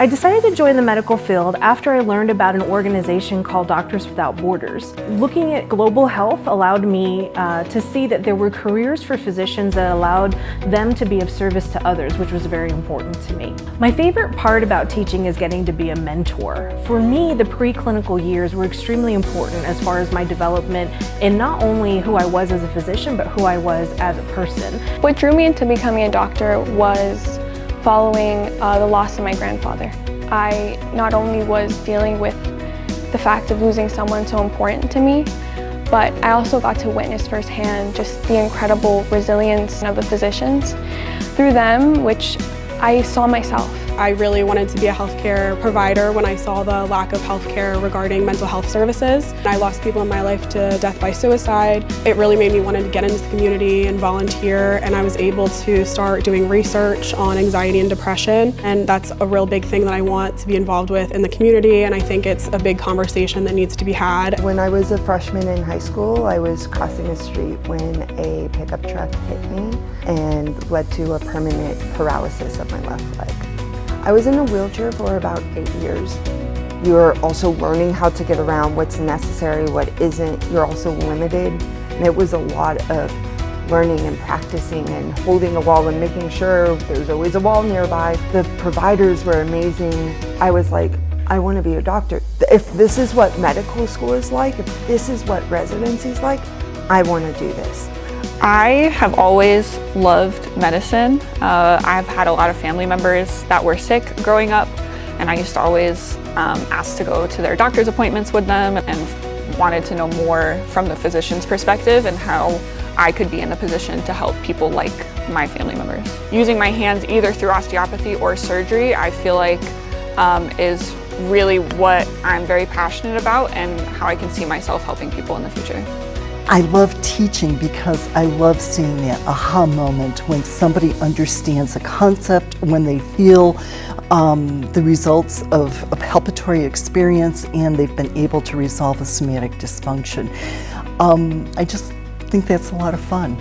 I decided to join the medical field after I learned about an organization called Doctors Without Borders. Looking at global health allowed me to see that there were careers for physicians that allowed them to be of service to others, which was very important to me. My favorite part about teaching is getting to be a mentor. For me, the preclinical years were extremely important as far as my development in not only who I was as a physician, but who I was as a person. What drew me into becoming a doctor was following the loss of my grandfather. I not only was dealing with the fact of losing someone so important to me, but I also got to witness firsthand just the incredible resilience of the physicians. Through them, which I saw myself. I really wanted to be a healthcare provider when I saw the lack of healthcare regarding mental health services. I lost people in my life to death by suicide. It really made me want to get into the community and volunteer, and I was able to start doing research on anxiety and depression, and that's a real big thing that I want to be involved with in the community, and I think it's a big conversation that needs to be had. When I was a freshman in high school, I was crossing a street when a pickup truck hit me and led to a permanent paralysis of my left leg. I was in a wheelchair for about 8 years. You're also learning how to get around, what's necessary, what isn't. You're also limited. And it was a lot of learning and practicing and holding a wall and making sure there's always a wall nearby. The providers were amazing. I was like, I want to be a doctor. If this is what medical school is like, if this is what residency is like, I want to do this. I have always loved medicine. I've had a lot of family members that were sick growing up, and I used to always ask to go to their doctor's appointments with them and wanted to know more from the physician's perspective and how I could be in the position to help people like my family members. Using my hands either through osteopathy or surgery, I feel like is really what I'm very passionate about and how I can see myself helping people in the future. I love teaching because I love seeing that aha moment when somebody understands a concept, when they feel the results of a palpatory experience and they've been able to resolve a somatic dysfunction. I just think that's a lot of fun.